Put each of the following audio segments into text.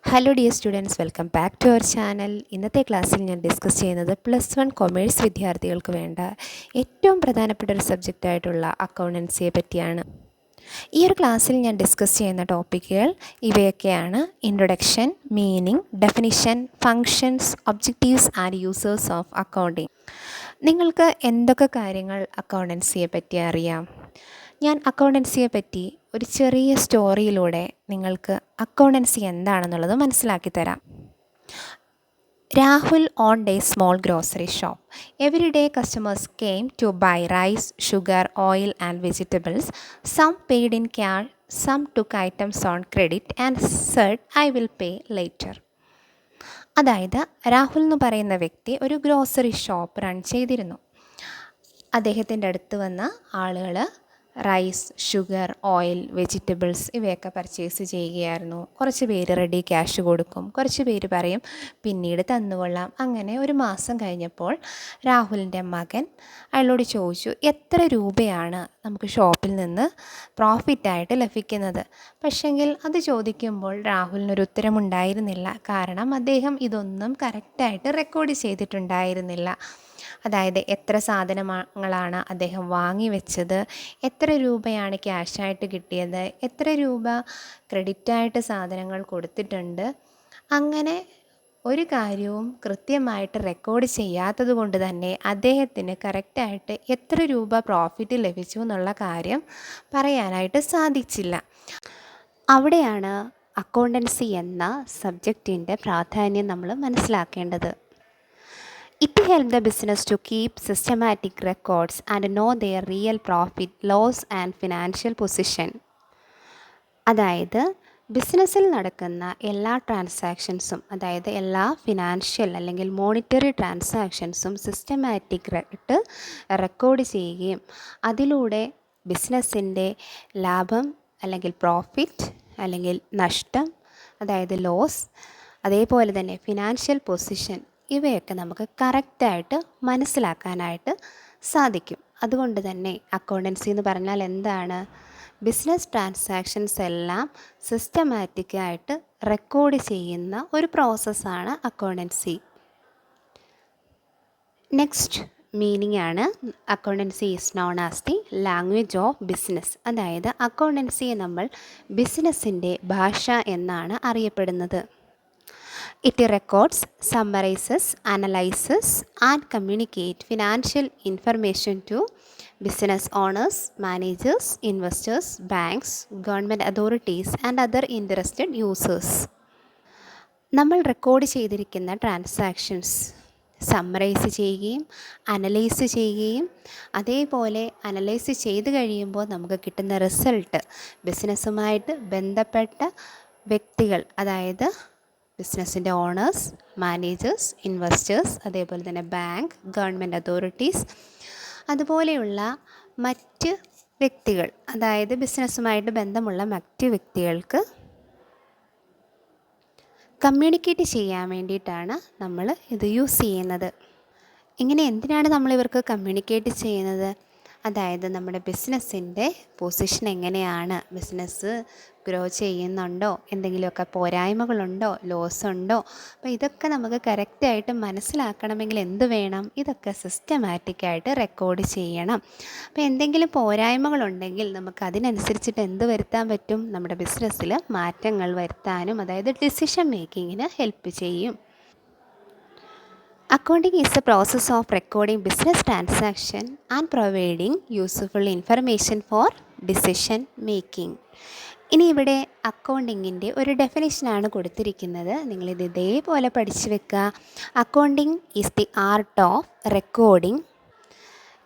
Hello dear students, welcome back to our channel. ഇന്നത്തെ ക്ലാസ്സിൽ ഞാൻ ഡിസ്കസ് ചെയ്യുന്നത് +1 കൊമേഴ്സ് വിദ്യാർത്ഥികൾക്ക് വേണ്ട ഏറ്റവും പ്രധാനപ്പെട്ട ഒരു സബ്ജക്റ്റായിട്ടുള്ള അക്കൗണ്ടൻസിയെ പറ്റിയാണ്. ഈ ഒരു ക്ലാസ്സിൽ ഞാൻ ഡിസ്കസ് ചെയ്യുന്ന ടോപ്പിക്കുകൾ ഇവയൊക്കെയാണ്: introduction, meaning, definition, functions, objectives and users of accounting. നിങ്ങൾക്ക് എന്തൊക്കെ കാര്യങ്ങൾ അക്കൗണ്ടൻസിയെ പറ്റി അറിയാം? ഞാൻ അക്കൗണ്ടൻസിയെ പറ്റി ഒരു ചെറിയ സ്റ്റോറിയിലൂടെ നിങ്ങൾക്ക് അക്കൗണ്ടൻസി എന്താണെന്നുള്ളത് മനസ്സിലാക്കി തരാം. Rahul owned a small grocery shop. Every day customers came to buy rice, sugar, oil and vegetables. Some paid in cash, some took items on credit and said I will pay later. അതായത് രാഹുൽ എന്ന് പറയുന്ന വ്യക്തി ഒരു grocery shop run ചെയ്തിരുന്നു. അദ്ദേഹത്തിൻ്റെ അടുത്ത് വന്ന ആളുകൾ റൈസ്, ഷുഗർ, ഓയിൽ, വെജിറ്റബിൾസ് ഇവയൊക്കെ പർച്ചേസ് ചെയ്യുകയായിരുന്നു. കുറച്ച് പേര് റെഡി ക്യാഷ് കൊടുക്കും, കുറച്ച് പേര് പറയും പിന്നീട് തന്നുകൊള്ളാം. അങ്ങനെ ഒരു മാസം കഴിഞ്ഞപ്പോൾ രാഹുലിൻ്റെ മകൻ അയാളോട് ചോദിച്ചു, എത്ര രൂപയാണ് നമുക്ക് ഷോപ്പിൽ നിന്ന് പ്രോഫിറ്റായിട്ട് ലഭിക്കുന്നത്? പക്ഷെങ്കിൽ അത് ചോദിക്കുമ്പോൾ രാഹുലിനൊരു ഉത്തരമുണ്ടായിരുന്നില്ല. കാരണം അദ്ദേഹം ഇതൊന്നും കറക്റ്റായിട്ട് റെക്കോർഡ് ചെയ്തിട്ടുണ്ടായിരുന്നില്ല. അതായത് എത്ര സാധനങ്ങളാണ് അദ്ദേഹം വാങ്ങി വെച്ചത്, എത്ര രൂപയാണ് ക്യാഷായിട്ട് കിട്ടിയത്, എത്ര രൂപ ക്രെഡിറ്റായിട്ട് സാധനങ്ങൾ കൊടുത്തിട്ടുണ്ട്, അങ്ങനെ ഒരു കാര്യവും കൃത്യമായിട്ട് റെക്കോർഡ് ചെയ്യാത്തത് കൊണ്ട് തന്നെ അദ്ദേഹത്തിന് കറക്റ്റായിട്ട് എത്ര രൂപ പ്രോഫിറ്റ് ലഭിച്ചു എന്നുള്ള കാര്യം പറയാനായിട്ട് സാധിച്ചില്ല. അവിടെയാണ് അക്കൗണ്ടൻസി എന്ന സബ്ജക്റ്റിൻ്റെ പ്രാധാന്യം നമ്മൾ മനസ്സിലാക്കേണ്ടത്. It helps the business to keep systematic records and know their real profit, loss and financial position. അതായത് ബിസിനസ്സിൽ നടക്കുന്ന എല്ലാ ട്രാൻസാക്ഷൻസും, അതായത് എല്ലാ ഫിനാൻഷ്യൽ അല്ലെങ്കിൽ മോണിറ്ററി ട്രാൻസാക്ഷൻസും സിസ്റ്റമാറ്റിക് ആയിട്ട് റെക്കോർഡ് ചെയ്യുകയും അതിലൂടെ ബിസിനസ്സിൻ്റെ ലാഭം അല്ലെങ്കിൽ പ്രോഫിറ്റ് അല്ലെങ്കിൽ നഷ്ടം, അതായത് ലോസ്, അതേപോലെ തന്നെ ഫിനാൻഷ്യൽ പൊസിഷൻ ഇവയൊക്കെ നമുക്ക് കറക്റ്റായിട്ട് മനസ്സിലാക്കാനായിട്ട് സാധിക്കും. അതുകൊണ്ട് തന്നെ അക്കൗണ്ടൻസി എന്ന് പറഞ്ഞാൽ എന്താണ്? ബിസിനസ് ട്രാൻസാക്ഷൻസ് എല്ലാം സിസ്റ്റമാറ്റിക്കായിട്ട് റെക്കോർഡ് ചെയ്യുന്ന ഒരു പ്രോസസ്സാണ് അക്കൗണ്ടൻസി. നെക്സ്റ്റ് മീനിങ് ആണ് accountancy is known as the language of business. അതായത് അക്കൗണ്ടൻസിയെ നമ്മൾ ബിസിനസ്സിൻ്റെ ഭാഷ എന്നാണ് അറിയപ്പെടുന്നത്. It records, summarizes, analyzes and communicates financial information to business owners, managers, investors, banks, government authorities and other interested users. നമ്മൾ record ചെയ്തിരിക്കുന്ന transactions summarise ചെയ്യുകയും analyse ചെയ്യുകയും അതേപോലെ അനലൈസ് ചെയ്ത് കഴിയുമ്പോൾ നമുക്ക് കിട്ടുന്ന റിസൾട്ട് ബിസിനസ്സുമായിട്ട് ബന്ധപ്പെട്ട വ്യക്തികൾ, അതായത് ബിസിനസ്സിൻ്റെ ഓണേഴ്സ്, മാനേജേഴ്സ്, ഇൻവെസ്റ്റേഴ്സ്, അതേപോലെ തന്നെ ബാങ്ക്, ഗവൺമെൻറ് അതോറിറ്റീസ്, അതുപോലെയുള്ള മറ്റ് വ്യക്തികൾ, അതായത് ബിസിനസ്സുമായിട്ട് ബന്ധമുള്ള മറ്റ് വ്യക്തികൾക്ക് കമ്മ്യൂണിക്കേറ്റ് ചെയ്യാൻ വേണ്ടിയിട്ടാണ് നമ്മൾ ഇത് യൂസ് ചെയ്യുന്നത്. ഇങ്ങനെ എന്തിനാണ് നമ്മളിവർക്ക് കമ്മ്യൂണിക്കേറ്റ് ചെയ്യുന്നത്? അതായത് നമ്മുടെ ബിസിനസ്സിൻ്റെ പൊസിഷൻ എങ്ങനെയാണ്, ബിസിനസ് ഗ്രോ ചെയ്യുന്നുണ്ടോ, എന്തെങ്കിലുമൊക്കെ പോരായ്മകളുണ്ടോ, ലോസ് ഉണ്ടോ, അപ്പോൾ ഇതൊക്കെ നമുക്ക് കറക്റ്റായിട്ട് മനസ്സിലാക്കണമെങ്കിൽ എന്ത് വേണം? ഇതൊക്കെ സിസ്റ്റമാറ്റിക്കായിട്ട് റെക്കോർഡ് ചെയ്യണം. അപ്പോൾ എന്തെങ്കിലും പോരായ്മകളുണ്ടെങ്കിൽ നമുക്ക് അതിനനുസരിച്ചിട്ട് എന്ത് വരുത്താൻ പറ്റും? നമ്മുടെ ബിസിനസ്സിൽ മാറ്റങ്ങൾ വരുത്താനും, അതായത് ഡിസിഷൻ മേക്കിങ്ങിന് ഹെൽപ്പ് ചെയ്യും. Accounting is the process of recording business transaction and providing useful information for decision making. ഇനി ഇവിടെ അക്കൗണ്ടിങ്ങിൻ്റെ ഒരു ഡെഫിനിഷനാണ് കൊടുത്തിരിക്കുന്നത്. നിങ്ങളിത് ഇതേപോലെ പഠിച്ചു വെക്കുക. Accounting is the art of recording,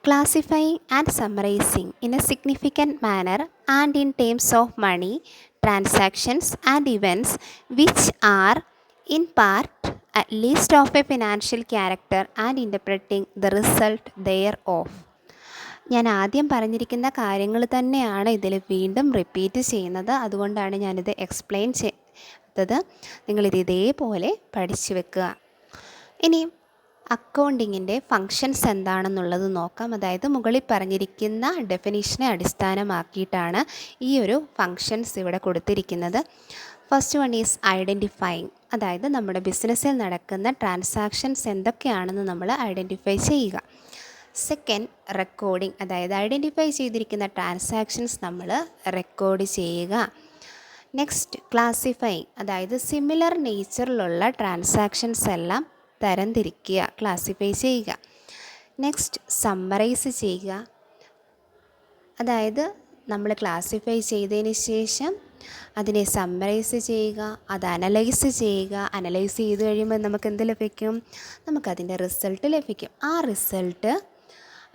classifying and summarizing in a significant manner and in terms of money, transactions and events which are in part at least of a financial character and interpreting the result thereof. ഞാൻ ആദ്യം പറഞ്ഞിരിക്കുന്ന കാര്യങ്ങൾ തന്നെയാണ് ഇതിൽ വീണ്ടും repeat ചെയ്യുന്നത്. അതുകൊണ്ടാണ് ഞാനിത് എക്സ്പ്ലെയിൻ ചെയ്തത്. നിങ്ങളിത് ഇതേപോലെ പഠിച്ചു വെക്കുക. ഇനി അക്കൗണ്ടിങ്ങിൻ്റെ ഫങ്ഷൻസ് എന്താണെന്നുള്ളത് നോക്കാം. അതായത് മുകളിൽ പറഞ്ഞിരിക്കുന്ന ഡെഫിനിഷനെ അടിസ്ഥാനമാക്കിയിട്ടാണ് ഈ ഒരു ഫങ്ഷൻസ് ഇവിടെ കൊടുത്തിരിക്കുന്നത്. ഫസ്റ്റ് വൺ ഈസ് ഐഡൻറ്റിഫൈങ്, അതായത് നമ്മുടെ ബിസിനസ്സിൽ നടക്കുന്ന ട്രാൻസാക്ഷൻസ് എന്തൊക്കെയാണെന്ന് നമ്മൾ ഐഡൻറ്റിഫൈ ചെയ്യുക. സെക്കൻഡ്, റെക്കോർഡിംഗ്, അതായത് ഐഡൻറ്റിഫൈ ചെയ്തിരിക്കുന്ന ട്രാൻസാക്ഷൻസ് നമ്മൾ റെക്കോർഡ് ചെയ്യുക. നെക്സ്റ്റ്, ക്ലാസിഫൈങ്, അതായത് സിമിലർ നേച്ചറിലുള്ള ട്രാൻസാക്ഷൻസ് എല്ലാം തരംതിരിക്കുക, ക്ലാസിഫൈ ചെയ്യുക. നെക്സ്റ്റ്, സമ്മറൈസ് ചെയ്യുക, അതായത് നമ്മൾ ക്ലാസിഫൈ ചെയ്തതിന് ശേഷം അതിനെ സമ്മറൈസ് ചെയ്യുക, അത് അനലൈസ് ചെയ്യുക. അനലൈസ് ചെയ്ത് കഴിയുമ്പോൾ നമുക്ക് എന്ത് ലഭിക്കും? നമുക്കതിൻ്റെ റിസൾട്ട് ലഭിക്കും. ആ റിസൾട്ട്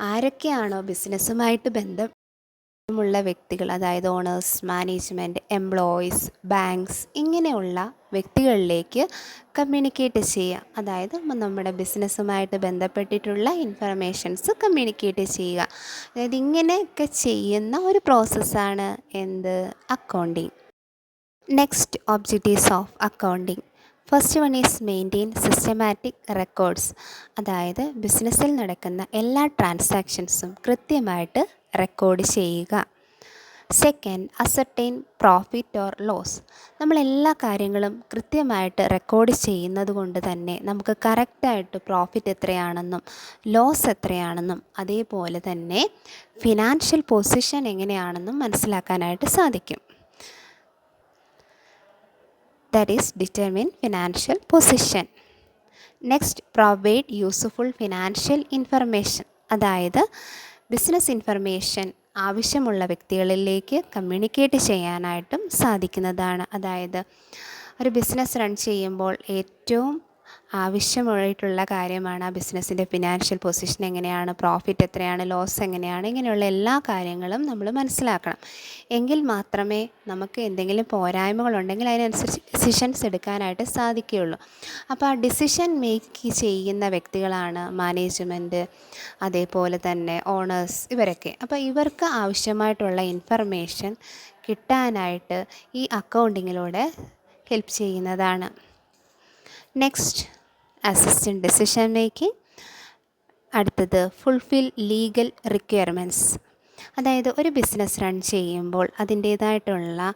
ആരൊക്കെയാണോ ബിസിനസ്സുമായിട്ട് ബന്ധമുള്ള വ്യക്തികൾ, അതായത് ഓണേഴ്സ്, മാനേജ്മെൻറ്റ്, എംപ്ലോയീസ്, ബാങ്ക്സ്, ഇങ്ങനെയുള്ള വ്യക്തികളിലേക്ക് കമ്മ്യൂണിക്കേറ്റ് ചെയ്യുക. അതായത് നമ്മുടെ ബിസിനസ്സുമായിട്ട് ബന്ധപ്പെട്ടിട്ടുള്ള ഇൻഫർമേഷൻസ് കമ്മ്യൂണിക്കേറ്റ് ചെയ്യുക. അതായത് ഇങ്ങനെയൊക്കെ ചെയ്യുന്ന ഒരു പ്രോസസ്സാണ് എന്ത്? Accounting. Next, objectives of accounting. First one is maintain systematic records, അതായത് ബിസിനസ്സിൽ നടക്കുന്ന എല്ലാ ട്രാൻസാക്ഷൻസും കൃത്യമായിട്ട് റെക്കോർഡ് ചെയ്യുക. Second, ascertain profit or loss. നമ്മളെല്ലാ കാര്യങ്ങളും കൃത്യമായിട്ട് റെക്കോർഡ് ചെയ്യുന്നത് കൊണ്ട് തന്നെ നമുക്ക് കറക്റ്റായിട്ട് പ്രോഫിറ്റ് എത്രയാണെന്നും ലോസ് എത്രയാണെന്നും അതേപോലെ തന്നെ ഫിനാൻഷ്യൽ പൊസിഷൻ എങ്ങനെയാണെന്നും മനസ്സിലാക്കാനായിട്ട് സാധിക്കും. That is determine financial position. Next, provide useful financial information, അതായത് ബിസിനസ് ഇൻഫർമേഷൻ ആവശ്യമുള്ള വ്യക്തികളിലേക്ക് കമ്മ്യൂണിക്കേറ്റ് ചെയ്യാനായിട്ടും സാധിക്കുന്നതാണ്. അതായത് ഒരു ബിസിനസ് റൺ ചെയ്യുമ്പോൾ ഏറ്റവും ആവശ്യമായിട്ടുള്ള കാര്യമാണ് ആ ബിസിനസ്സിൻ്റെ ഫിനാൻഷ്യൽ പൊസിഷൻ എങ്ങനെയാണ്, പ്രോഫിറ്റ് എത്രയാണ്, ലോസ് എങ്ങനെയാണ്, ഇങ്ങനെയുള്ള എല്ലാ കാര്യങ്ങളും നമ്മൾ മനസ്സിലാക്കണം. എങ്കിൽ മാത്രമേ നമുക്ക് എന്തെങ്കിലും പോരായ്മകളുണ്ടെങ്കിൽ അതിനനുസരിച്ച് ഡിസിഷൻസ് എടുക്കാനായിട്ട് സാധിക്കുകയുള്ളൂ. അപ്പോൾ ആ ഡിസിഷൻ മേക്ക് ചെയ്യുന്ന വ്യക്തികളാണ് മാനേജ്മെൻറ്റ്, അതേപോലെ തന്നെ ഓണേഴ്സ്, ഇവരൊക്കെ. അപ്പോൾ ഇവർക്ക് ആവശ്യമായിട്ടുള്ള ഇൻഫർമേഷൻ കിട്ടാനായിട്ട് ഈ അക്കൗണ്ടിങ്ങിലൂടെ ഹെൽപ്പ് ചെയ്യുന്നതാണ്. Next, assistant decision making. അടുത്തത്, ഫുൾഫിൽ ലീഗൽ റിക്വയർമെൻറ്റ്സ്, അതായത് ഒരു ബിസിനസ് റൺ ചെയ്യുമ്പോൾ അതിൻ്റേതായിട്ടുള്ള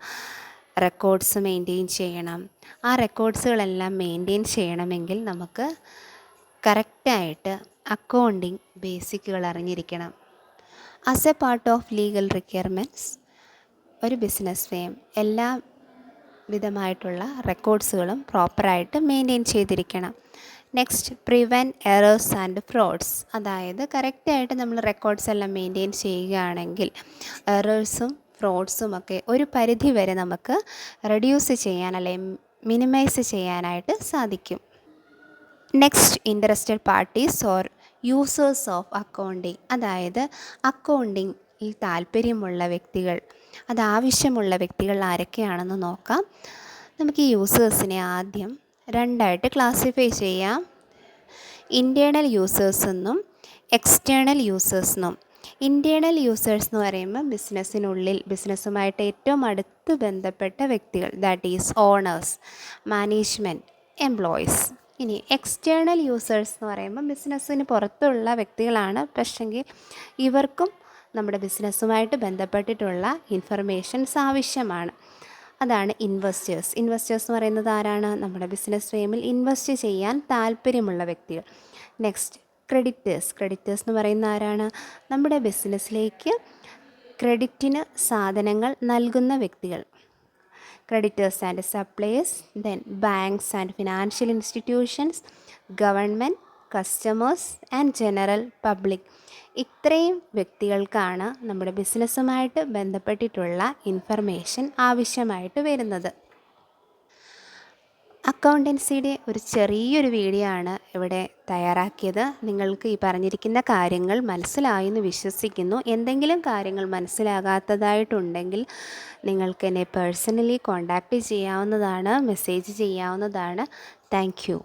റെക്കോർഡ്സ് മെയിൻറ്റെയിൻ ചെയ്യണം. ആ റെക്കോർഡ്സുകളെല്ലാം മെയിൻറ്റെയിൻ ചെയ്യണമെങ്കിൽ നമുക്ക് കറക്റ്റായിട്ട് അക്കൗണ്ടിങ് ബേസിക്കുകൾ അറിഞ്ഞിരിക്കണം. As A part of legal requirements, ഒരു ബിസിനസ് ഫേം എല്ലാ വിധമായിട്ടുള്ള റെക്കോർഡ്സുകളും പ്രോപ്പറായിട്ട് മെയിൻറ്റെയിൻ ചെയ്തിരിക്കണം. Next, prevent errors and fruits, അതായത് കറക്റ്റായിട്ട് നമ്മൾ റെക്കോർഡ്സ് എല്ലാം മെയിൻറ്റെയിൻ ചെയ്യുകയാണെങ്കിൽ എറേഴ്സും ഫ്രോഡ്സും ഒക്കെ ഒരു പരിധി വരെ നമുക്ക് റെഡ്യൂസ് ചെയ്യാൻ അല്ലെങ്കിൽ മിനിമൈസ് ചെയ്യാനായിട്ട് സാധിക്കും. Next, interested parties or users of accounting, അതായത് അക്കൗണ്ടിങ്ങിൽ താല്പര്യമുള്ള വ്യക്തികൾ, അതാവശ്യമുള്ള വ്യക്തികൾ ആരൊക്കെയാണെന്ന് നോക്കാം. നമുക്ക് ഈ യൂസേഴ്സിനെ ആദ്യം രണ്ടായിട്ട് ക്ലാസിഫൈ ചെയ്യാം. ഇൻറ്റേർണൽ യൂസേഴ്സ് എന്നും എക്സ്റ്റേണൽ യൂസേഴ്സ് എന്നും. ഇൻറ്റേർണൽ യൂസേഴ്സ് എന്ന് പറയുമ്പോൾ ബിസിനസ്സിനുള്ളിൽ ബിസിനസ്സുമായിട്ട് ഏറ്റവും അടുത്ത് ബന്ധപ്പെട്ട വ്യക്തികൾ, that is owners, management, employees. ഇനി എക്സ്റ്റേണൽ യൂസേഴ്സ് എന്ന് പറയുമ്പോൾ ബിസിനസ്സിന് പുറത്തുള്ള വ്യക്തികളാണ്, പക്ഷെങ്കിൽ ഇവർക്കും നമ്മുടെ ബിസിനസ്സുമായിട്ട് ബന്ധപ്പെട്ടിട്ടുള്ള ഇൻഫർമേഷൻസ് ആവശ്യമാണ്. അതാണ് ഇൻവെസ്റ്റേഴ്സ്. ഇൻവെസ്റ്റേഴ്സ് എന്ന് പറയുന്നത് ആരാണ്? നമ്മുടെ ബിസിനസ് ഫേമിൽ ഇൻവെസ്റ്റ് ചെയ്യാൻ താല്പര്യമുള്ള വ്യക്തികൾ. Next, creditors. ക്രെഡിറ്റേഴ്സ് എന്ന് പറയുന്ന ആരാണ്? നമ്മുടെ ബിസിനസ്സിലേക്ക് ക്രെഡിറ്റിന് സാധനങ്ങൾ നൽകുന്ന വ്യക്തികൾ. Creditors and suppliers, then banks and financial institutions, government, customers and general public. ഇത്രയും വ്യക്തികൾക്കാണ് നമ്മുടെ ബിസിനസ്സുമായിട്ട് ബന്ധപ്പെട്ടിട്ടുള്ള ഇൻഫർമേഷൻ ആവശ്യമായിട്ട് വരുന്നത്. അക്കൗണ്ടൻസിയുടെ ഒരു ചെറിയൊരു വീഡിയോ ആണ് ഇവിടെ തയ്യാറാക്കിയത്. നിങ്ങൾക്ക് ഈ പറഞ്ഞിരിക്കുന്ന കാര്യങ്ങൾ മനസ്സിലായെന്ന് വിശ്വസിക്കുന്നു. എന്തെങ്കിലും കാര്യങ്ങൾ മനസ്സിലാകാത്തതായിട്ടുണ്ടെങ്കിൽ നിങ്ങൾക്ക് എന്നെ പേഴ്സണലി കോൺടാക്റ്റ് ചെയ്യാവുന്നതാണ്, മെസ്സേജ് ചെയ്യാവുന്നതാണ്. Thank you.